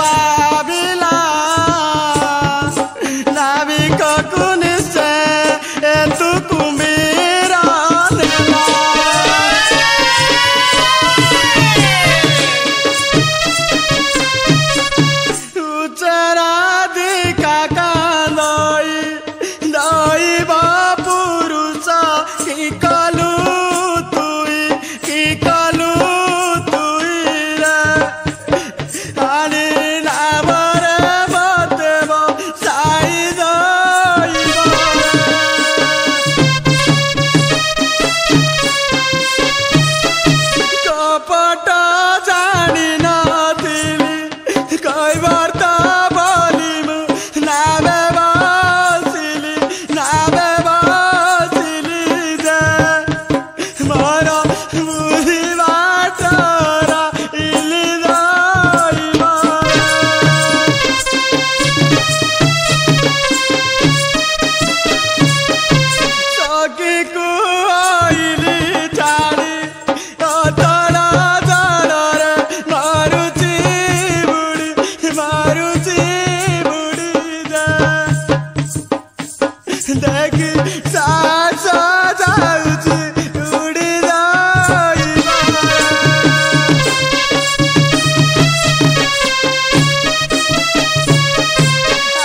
भाविला नाविक को निश्चय ए तू कुम्भीरा देला उच्चराधिका कांदई दैव पुरुष की कलु तुई रे आनी नामरे बतेब साई दैव कपट जानी नथिली कैवर्त बोलिमु नावे बसिली जे मोर बुद्धि बाटर इली दैव सखी कुआइली छाड़ी अतड़ जड़रे मारुची बुड़ी जे देखी सास जाउची उड़ी दैव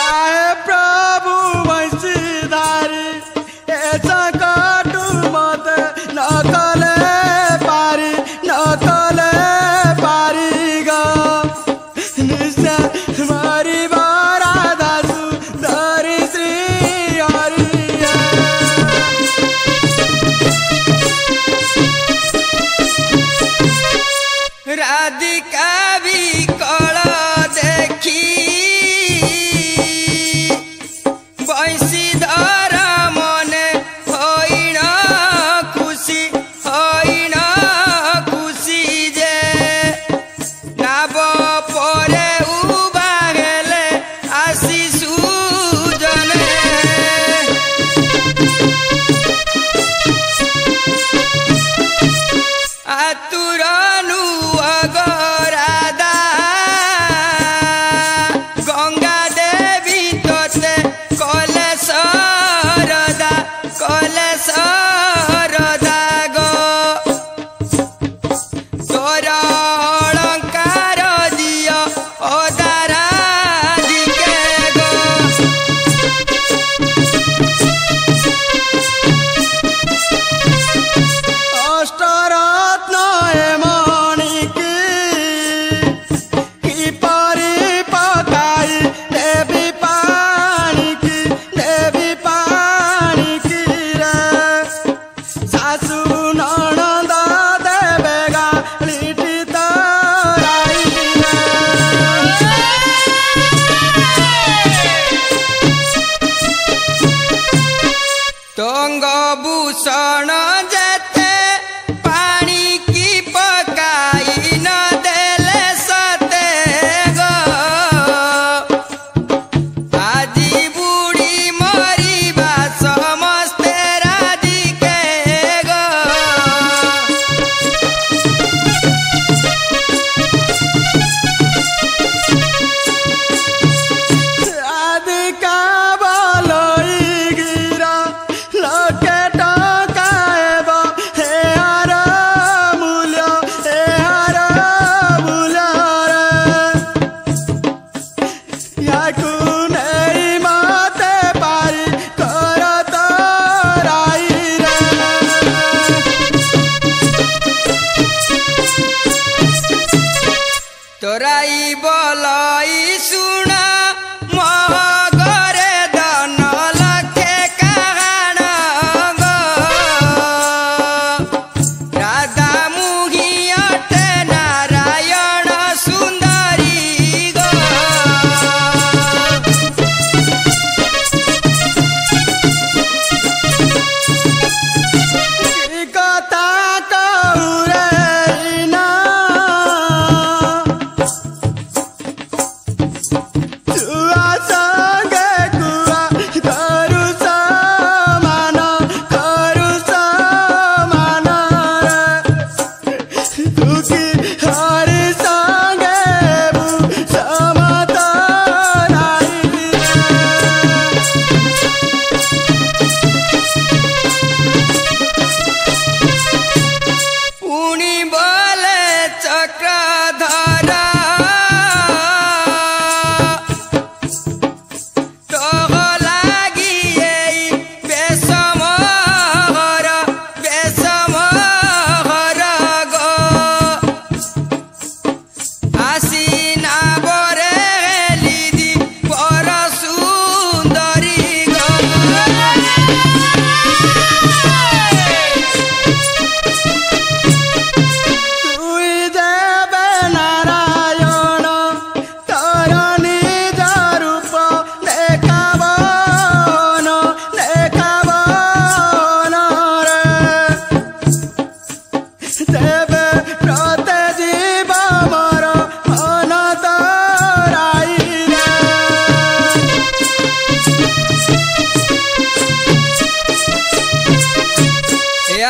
आए प्रभु वंशीधारी ऐसा काटू मत न कले पारी गा निश्चय मारी बारा दासु धरी श्री हरि राधिका भी कल देखी बंशीधर मने होइन खुशी जे नाव परे उबा हेले आशी सुजने आतुरनु अगरादा गंगा देवी तोते कले सरदा गो तोर अलंकार दियो अदारा दिके गो अष्टरत्न मणिकी परी पकाई देवी पानी की रे सासु ननद देवे गालिटी तराई रे तंग भूषण जेते पानी की पकाई न देले सते गो आजी बुढ़ी मरिबा समस्ते राधिके गो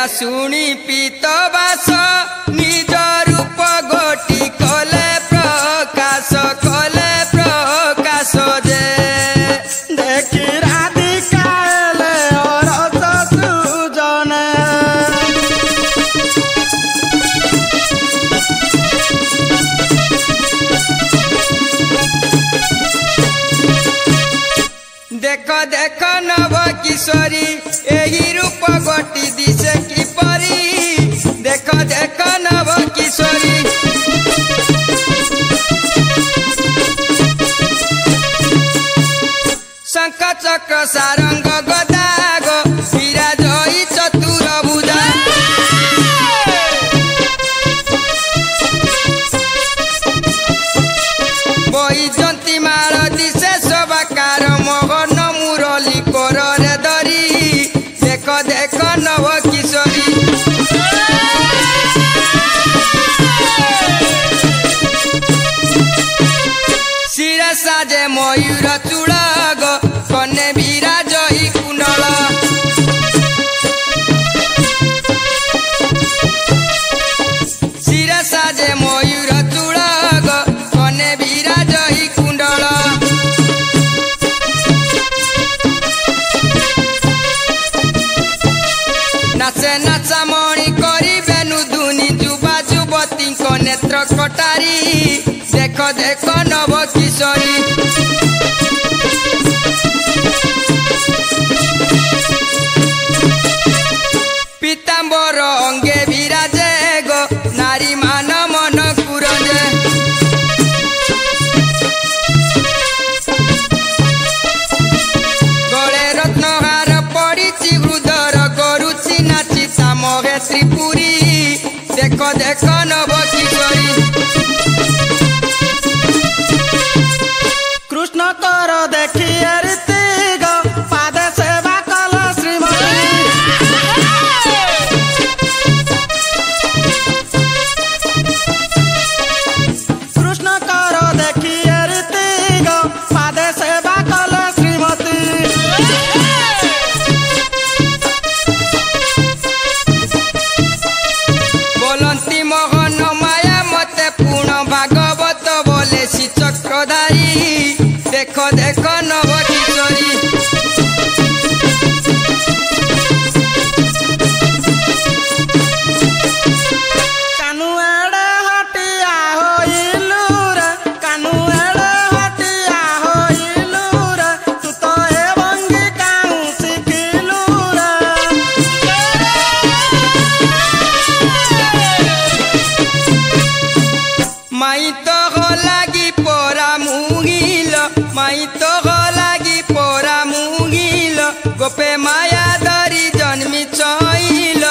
शुणी पीत बास निज रूप गोटी कले प्रकाश जे देखी राधिका एले अरस सुजने देख देख नव किशोरी एही रूप गोटी दिशे किपरी देख देख नव किशोरी शंख चक्र सारंग गदाग विराजई चतुर भुजा बहिजंती माल दिशे शोभाकार मोहन मुरली कोरे धरी देख देख नव किशोरी शिरा साजे मयूर चूड़ाग कने विराजई कुंडल शिरा साजे मयूर चूड़ाग कने विराजई कुंडल नाचे नाचा मणि करी बेनु धुनी जुबा जुबती नेत्र कटारी देख देख नव किशोरी पीताम्बर अंगे विराजे गो नारी मान मन कुरजे गले रत्नहार पड़ी हृदर गरुची नाची सामहे त्रिपुरी देख देख नव किशोरी कृष्ण कर देखी रीति गो पाद सेवा कल श्रीमती कृष्ण कर देखी रीति गो पाद सेवा कल श्रीमती बोलंती मोहन माया मते पूर्ण भागवत बोले श्री चक्रधारी देख देख नव किशोरी कानू एड़े हटिया होइलू रे कानू एड़े हटिया होइलू रे तू तो ए भंगी काऊ सिखिलू रे माई तो हो लागी पोरा मुगिल माई तो हो लागी पोरा मुगिल गोपे माया धरी जन्मी चइल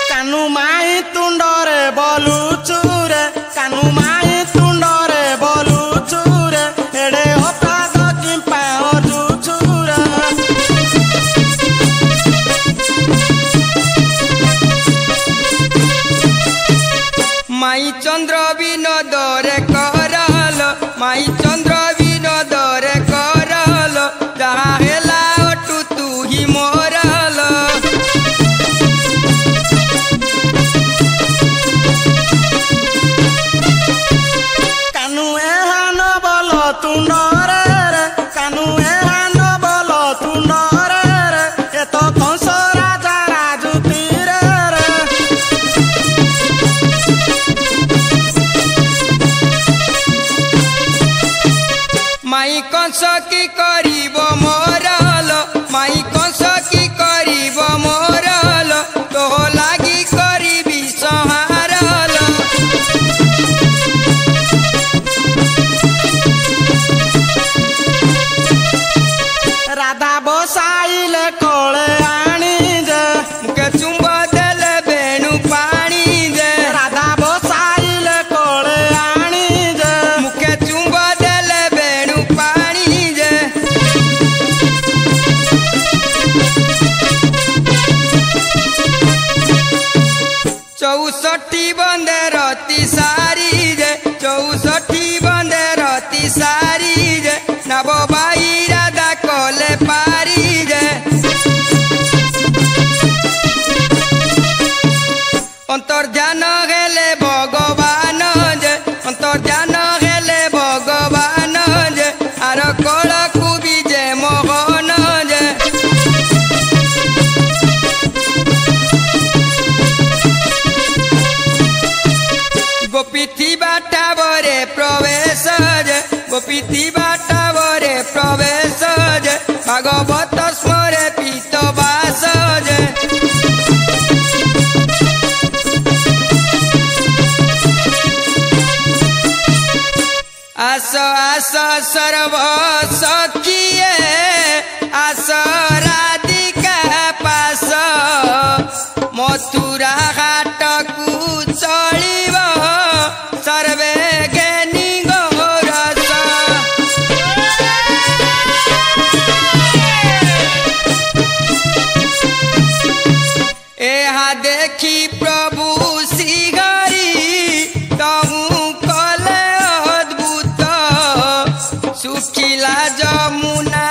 कानू माई तुंडरे बोलू चूरे कानू माई तुंडरे बोलू चूरे एड़े अपराध किंपा अजू चूरे माई चंद्र विनोदरे करल माई चंद्र विनोदरे करल जहा हेला अटू तू ही मोरल कानू एहान बोल तुंडरे रे कानू एहान बोल तुंडरे रे ए तो कंस राजा राजुती रे रे माई कंस की करीब मोरल माई कंस की करीब मोरल तो लागी करीबी संहारल राधा बसाइले कोले आनी जे मुके चुंब देले बेणु पानी जे राधा बसाइले कोले आनी जे मुके चुंब देले बेणु पानी जे चौसठी बंदे रती सारी जे 64 बंदे रती सारी जे नव गोपी बाटावरे प्रवेश जे गोपी बाटावरे प्रवेश जे भागवत स्मरे पीत बास जे आस आस सर्व सखिए आस राधिका पास मथुरा घाट को चलिब सर्वे ज्ञानी गौरस एहा देखी प्रभु श्रीहरि तहु कले अद्भुत सुखिला जमुना